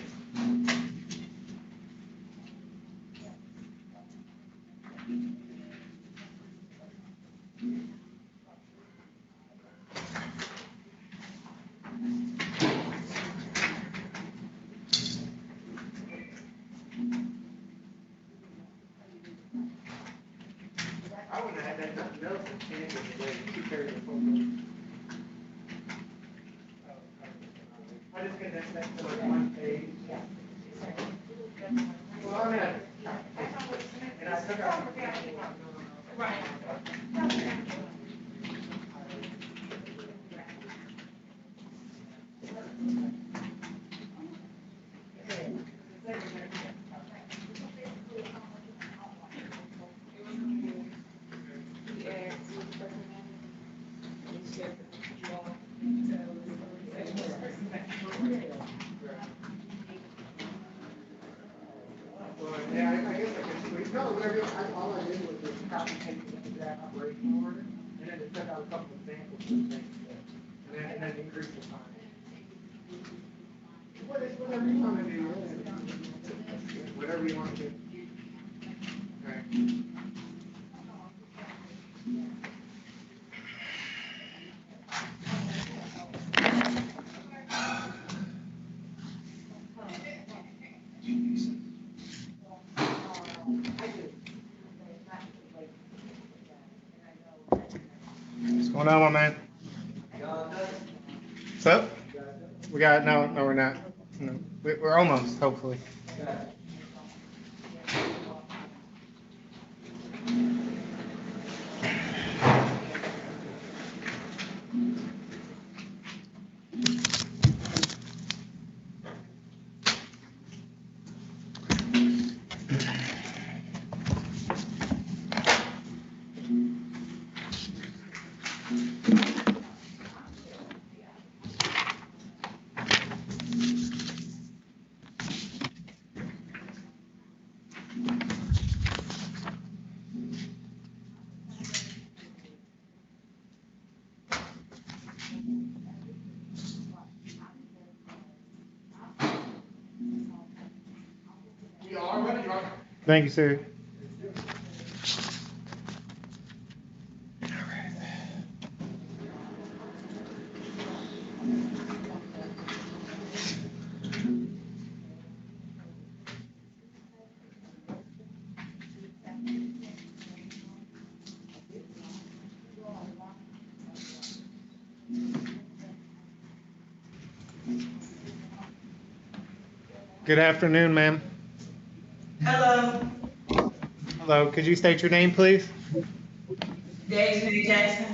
I wouldn't have had that nothing else in Kansas today. She carried the phone. I just connect that to like one page. Well, I'm at it. And I took out. Well, yeah, I guess I could. No, all I did was just copy paste the exact operational order, and then just took out a couple of examples of things, and then increase the time. Whatever you want to do, whatever you want to do. Okay. What's going on, my man? What's up? We got, no, we're not. No, we're almost, hopefully. Thank you, sir. Good afternoon, ma'am. Hello, Hello, could you state your name, please? Daisy Jackson.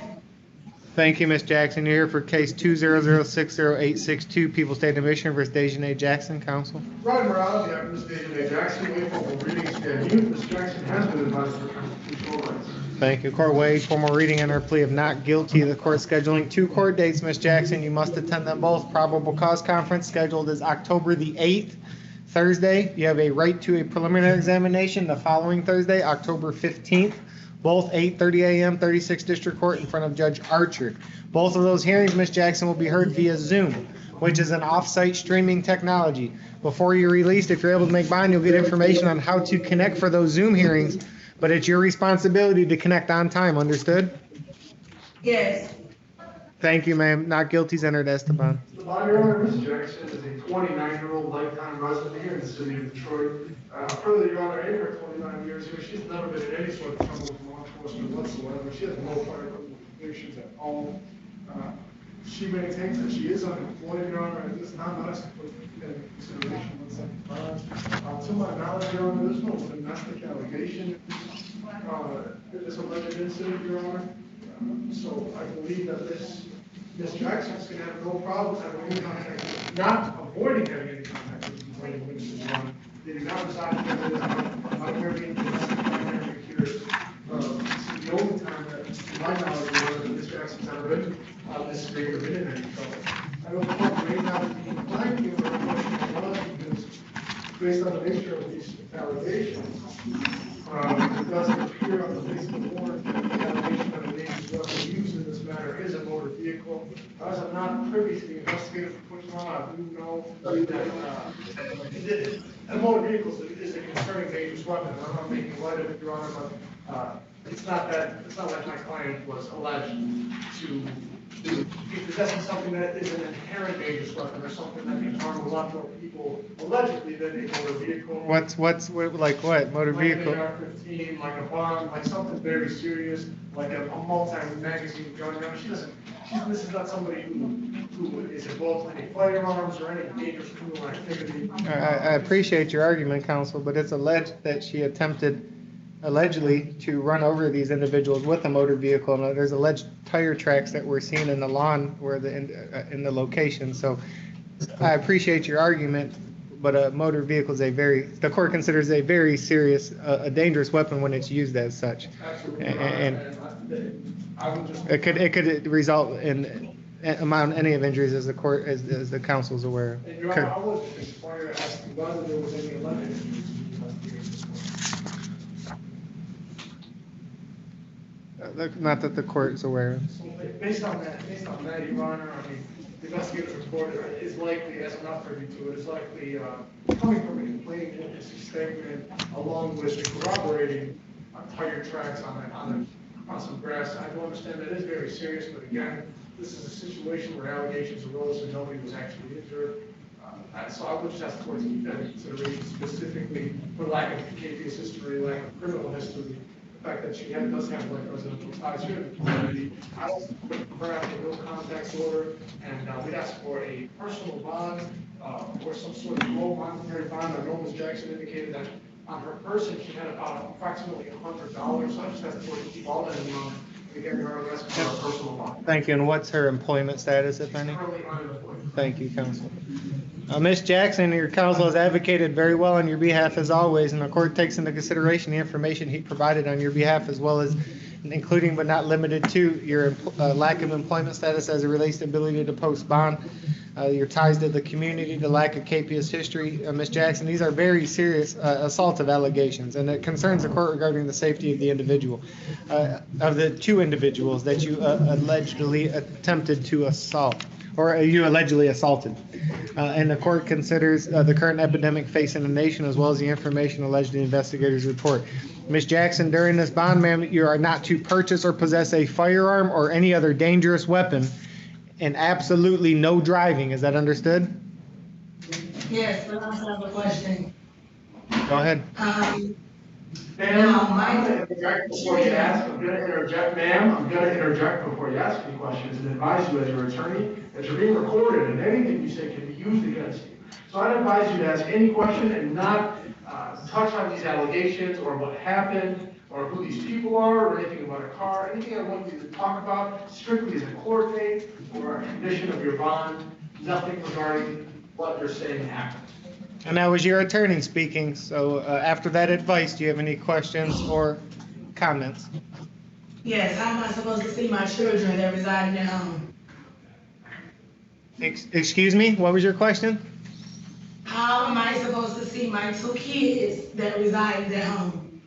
Thank you, Ms. Jackson. You're here for case 200600862, People State of Michigan versus Dejanay Jackson, counsel. Ryan Morales, the Ms. David Jackson, wait for readings again. Ms. Jackson has been advised for constitutional rights. Thank you. Court waived formal reading and her plea of not guilty. The court scheduling 2 court dates, Ms. Jackson. You must attend them both. Probable cause conference scheduled is October the 8th, Thursday. You have a right to a preliminary examination the following Thursday, October 15th. Both 8:30 a.m. 36th District Court in front of Judge Archer. Both of those hearings, Ms. Jackson, will be heard via Zoom, which is an off-site streaming technology. Before you're released, if you're able to make bond, you'll get information on how to connect for those Zoom hearings, but it's your responsibility to connect on time, understood? Yes. Thank you, ma'am. Not guilty's entered, Esteban. The body owner, Ms. Jackson, is a 29-year-old lifetime resident here in the city of Detroit. Further, Your Honor, in her 29 years here any sort of trouble with law enforcement whatsoever. She has no prior criminal convictions at all. She maintains that she is unemployed, Your Honor, and it's not us to put in consideration what's in bond. To my knowledge, Your Honor, there's no domestic allegation in this alleged incident, Your Honor. So I believe that Ms. Jackson's gonna have no problem having any contact, not avoiding having any contact with complaining witnesses, Your Honor. They do not reside together, not having domestic dynamic here. This is the only time that, to my knowledge, Your Honor, that Ms. Jackson's ever been this big of been in any trouble. I know the court may not be inclined to give her a question on that because based on the nature of these allegations, it doesn't appear on the face of the warrant that the allegation of a dangerous weapon used in this matter is a motor vehicle. As I'm not privy to the investigative report, I do know that a motor vehicle is a concerning dangerous weapon. I'm not making light of it, Your Honor, but it's not like my client was alleged to be possessing something that is an inherent dangerous weapon or something that can harm a lot more people allegedly than a motor vehicle. What's like what motor vehicle? Like an AR-15, like a bomb, like something very serious, like a multi-magazine gun. This is not somebody who is involved in any firearms or any dangerous criminal activity. I appreciate your argument, counsel, but it's alleged that she attempted allegedly to run over these individuals with a motor vehicle, and there's alleged tire tracks that were seen in the lawn where in the location. So I appreciate your argument, but a motor vehicle is the court considers a very serious, a dangerous weapon when it's used as such. Absolutely. And I would just. it could result in amount any of injuries as the council's aware. And Your Honor, I was just inquiring as to whether there was any alleged injuries. Not that the court is aware of. So based on that, Your Honor, I mean, the investigative report is likely, as I'm not privy to it, is likely coming from a complaining witness's statement along with corroborating tire tracks on some grass. I do understand that it is very serious, but again, this is a situation where allegations arose and nobody was actually injured. So I would just ask the court to keep that in consideration specifically for lack of previous history, lack of criminal history. The fact that she does have like residential ties here in the community. I also put her after no contact order, and we'd ask for a personal bond or some sort of low monetary bond. I know Ms. Jackson indicated that on her person she had about approximately $100. So I just asked the court to keep all that in mind. And again, you're asking for a personal bond. Thank you. And what's her employment status, if any? Currently unemployed. Thank you, counsel. Ms. Jackson, your counsel has advocated very well on your behalf as always, and the court takes into consideration the information he provided on your behalf, as well as including but not limited to your lack of employment status as it relates to ability to post bond, your ties to the community, the lack of KPS history. Ms. Jackson, these are very serious assaultive allegations, and it concerns the court regarding the safety of the individual, of the two individuals that you allegedly attempted to assault, or you allegedly assaulted. And the court considers the current epidemic facing the nation, as well as the information alleged in the investigator's report. Ms. Jackson, during this bond, ma'am, you are not to purchase or possess a firearm or any other dangerous weapon, and absolutely no driving. Is that understood? Yes, but I also have a question. Go ahead. Ma'am, I'm going to interject before you ask. I'm going to interject, ma'am. I'm going to interject before you ask any questions and advise you as your attorney that you're being recorded and anything you say can be used against you. So I'd advise you to ask any question and not touch on these allegations or what happened or who these people are or anything about a car. Anything I want you to talk about strictly is a court date or a condition of your bond, nothing regarding what you're saying happened. And that was your attorney speaking. So after that advice, do you have any questions or comments? Yes, how am I supposed to see my children that reside in their home? Excuse me, what was your question? How am I supposed to see my two kids that reside in their home?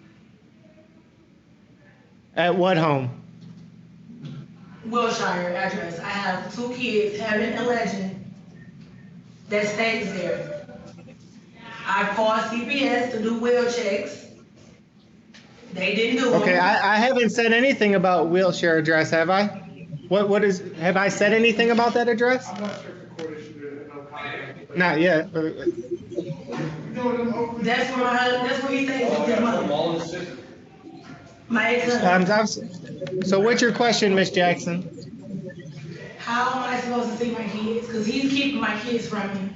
At what home? Wilshire address. I have two kids, Heaven and Legend, that stays there. I called CPS to do wheel checks. They didn't do it. Okay, I haven't said anything about wheelchair address, have I? Have I said anything about that address? I'm not sure if the court issued it, no comment. Not yet. That's what he said. My ex-husband. So what's your question, Miss Jackson? How am I supposed to see my kids? Because he's keeping my kids from me.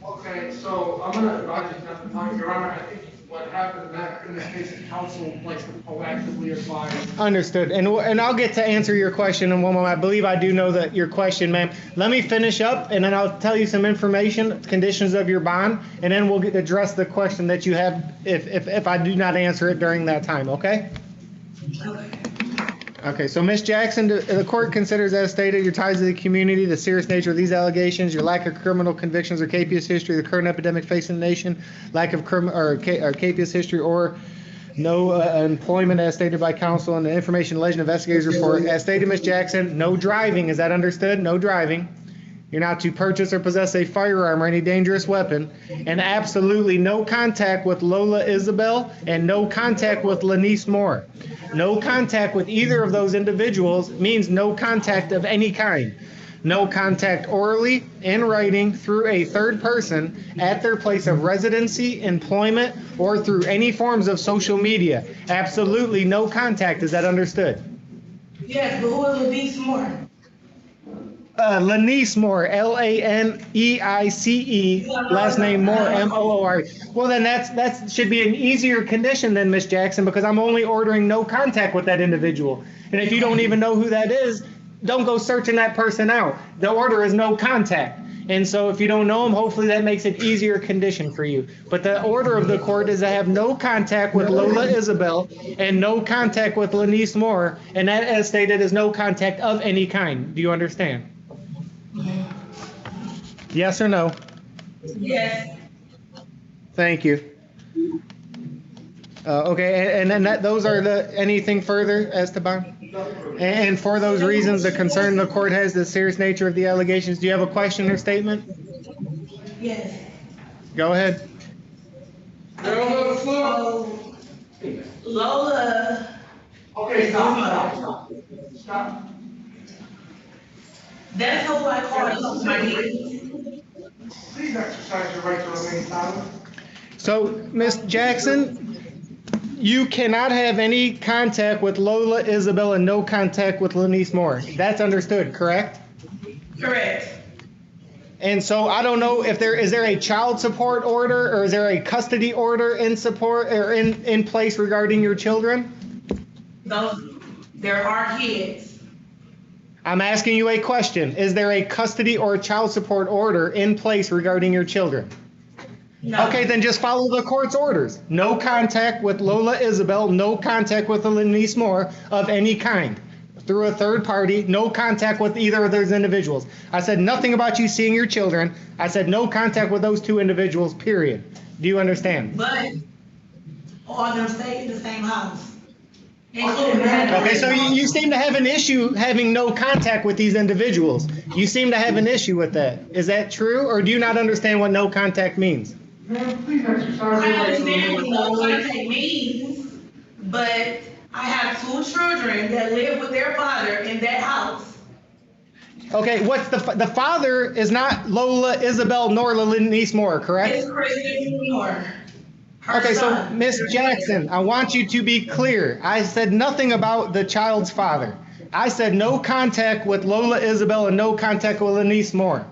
Okay, so I'm gonna advise you not to talk, Your Honor. I think what happened in this case, the counsel likes to proactively advise. Understood. And I'll get to answer your question in one moment. I believe I do know that your question, ma'am. Let me finish up, and then I'll tell you some information, conditions of your bond, and then we'll address the question that you have if I do not answer it during that time, okay? Okay, so Ms. Jackson, the court considers as stated your ties to the community, the serious nature of these allegations, your lack of criminal convictions or capious history, the current epidemic facing the nation, lack of capious history or no employment as stated by counsel, and the information alleged in the investigator's report. As stated, Ms. Jackson, no driving. Is that understood? No driving. You're not to purchase or possess a firearm or any dangerous weapon, and absolutely no contact with Lola Isabel and no contact with Lanice Moore. No contact with either of those individuals means no contact of any kind. No contact orally, in writing, through a third person at their place of residency, employment, or through any forms of social media. Absolutely no contact. Is that understood? Yes, but who is Lanice Moore? Lanice Moore, Laneice, last name Moore, Moore. Well, then that should be an easier condition than Miss Jackson, because I'm only ordering no contact with that individual. And if you don't even know who that is, don't go searching that person out. The order is no contact. And so if you don't know him, hopefully that makes an easier condition for you. But the order of the court is to have no contact with Lola Isabel and no contact with Lanice Moore. And that, as stated, is no contact of any kind. Do you understand? Yes or no? Yes. Thank you. Okay, and then those are anything further as to bond? And for those reasons, the concern the court has, the serious nature of the allegations. Do you have a question or statement? Yes. Go ahead. Lola. Okay, stop. Stop. That's who I call my kids. Please exercise your right to remain silent. So, Miss Jackson, you cannot have any contact with Lola Isabel and no contact with Lanice Moore. That's understood, correct? Correct. And so I don't know if is there a child support order or is there a custody order in support or in place regarding your children? There are kids. I'm asking you a question. Is there a custody or a child support order in place regarding your children? No. Okay, then just follow the court's orders. No contact with Lola Isabel, no contact with Lanice Moore of any kind. Through a third party, no contact with either of those individuals. I said nothing about you seeing your children. I said no contact with those two individuals, period. Do you understand? But all of them stay in the same house. Okay, so you seem to have an issue having no contact with these individuals. You seem to have an issue with that. Is that true, or do you not understand what no contact means? Ma'am, please exercise your I right to understand what remain no silent. contact means, but I have two children that live with their father in that house. Okay, what's the father is not Lola Isabel nor Lanice Moore, correct? It's Christian Moore. Okay, so Miss Jackson, I want you to be clear. I said nothing about the child's father. I said no contact with Lola Isabel and no contact with Lanice Moore.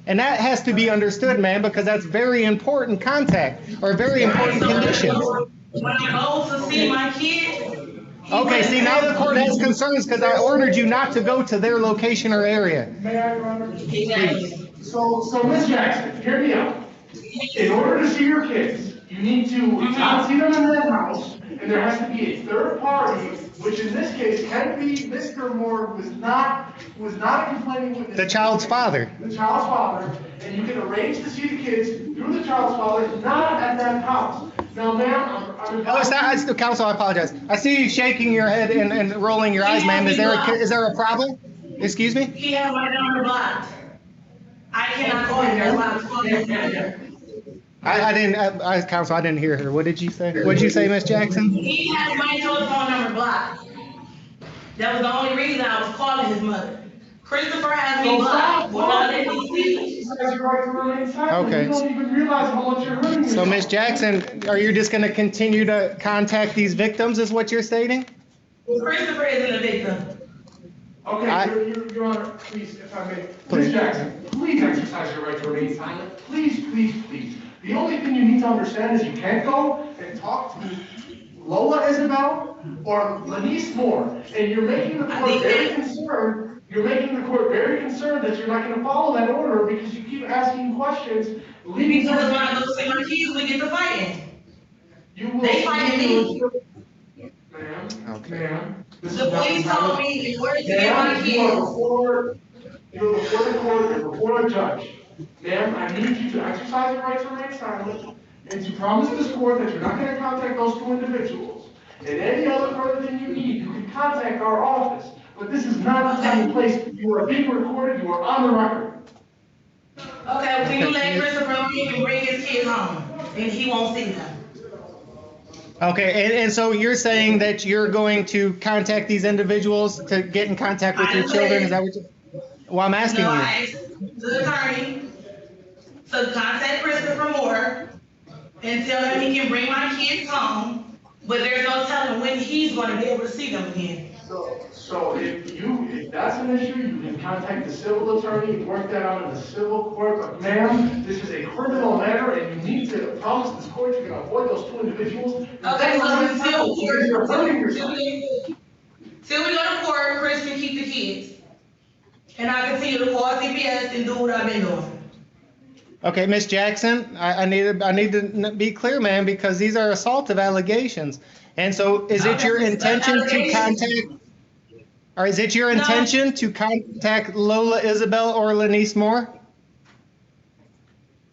And that has to be understood, man, because that's very important contact or very important conditions. When I go to see my kids. Okay, see, now the court has concerns because I ordered you not to go to their location or area. May I, Your Honor? So Ms. Jackson, hear me out. In order to see your kids, you need to not see them in that house, and there has to be a third party, which in this case can be Mr. Moore, was not a complaining witness. The child's father. The child's father, and you can arrange to see the kids through the child's father, not at that house. Now, ma'am, it's not, counsel, I apologize. I see you shaking your head and rolling your eyes, ma'am. Is there a problem? Excuse me? He has my number blocked. I cannot call him. Counsel, I didn't hear her. What did you say? What did you say, Miss Jackson? He has my telephone number blocked. That was the only reason I was calling his mother. Christopher has me blocked. Okay. So, Miss Jackson, are you just going to continue to contact these victims, is what you're stating? Christopher isn't a victim. Okay, Your Honor, please, if I may. Please. Ms. Jackson, please exercise your right to remain silent. Please, please, please. The only thing you need to understand is you can't go and talk to Lola Isabel or Lanice Moore. And you're making the court very concerned. You're making the court very concerned that you're not gonna follow that order because you keep asking questions, leaving. Because when I go see my kids, we get to fighting. You will. They fighting me. Ma'am, Okay. ma'am. The police told me in order to get my Ma'am, kids. you're before the court, you're before a judge. Ma'am, I need you to exercise your right to remain silent and to promise this court that you're not gonna contact those two individuals. And any other further thing you need, you can contact our office. But this is not the time and place. You are being recorded, you are on the record. Okay, will you let Christopher even bring his kids home and he won't see them? Okay, and so you're saying that you're going to contact these individuals to get in contact with your children? Is that what you? Well, I'm asking No, you. I asked the attorney to contact Christopher Moore and tell him he can bring my kids home, but there's no telling when he's gonna be able to see them again. So if that's an issue, you can contact the civil attorney and work that out in the civil court. But ma'am, this is a criminal matter and you need to promise this court you're gonna avoid those two individuals. Okay, so in civil court, You're hurting yourself. till we go to court, Chris can keep the kids. And I continue to call CPS and do what I've been doing. Okay, Miss Jackson, I need to be clear, ma'am, because these are assaultive allegations. And so is it your intention to contact, or is it your intention to contact Lola Isabel or Lanice Moore?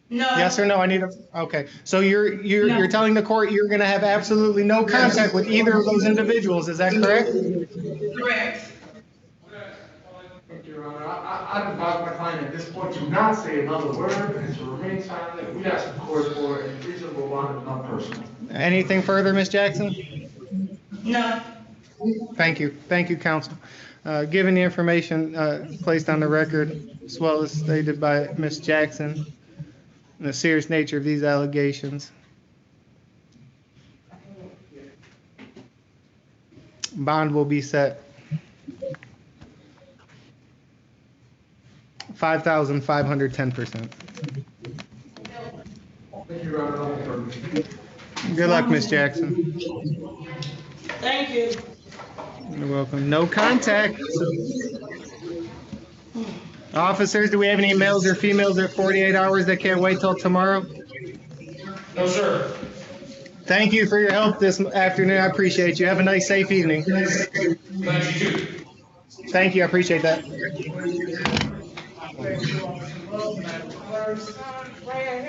No. Yes or no? I need a, okay. So you're telling the court you're gonna have absolutely no contact with either of those individuals, is that correct? Correct. Thank you, Your Honor. I advise my client at this point to not say another word and to remain silent. We ask the court for a reasonable bond, if not personal. Anything further, Miss Jackson? No. Thank you, counsel. Given the information placed on the record, as well as stated by Miss Jackson, and the serious nature of these allegations, bond will be set $5,510%. Thank you, Your Honor. Good luck, Miss Jackson. Thank you. You're welcome. No contact. Officers, do we have any males or females at 48 hours that can't wait till tomorrow? No, sir. Thank you for your help this afternoon. I appreciate you. Have a nice, safe evening. Thank you too. Thank you. I appreciate that.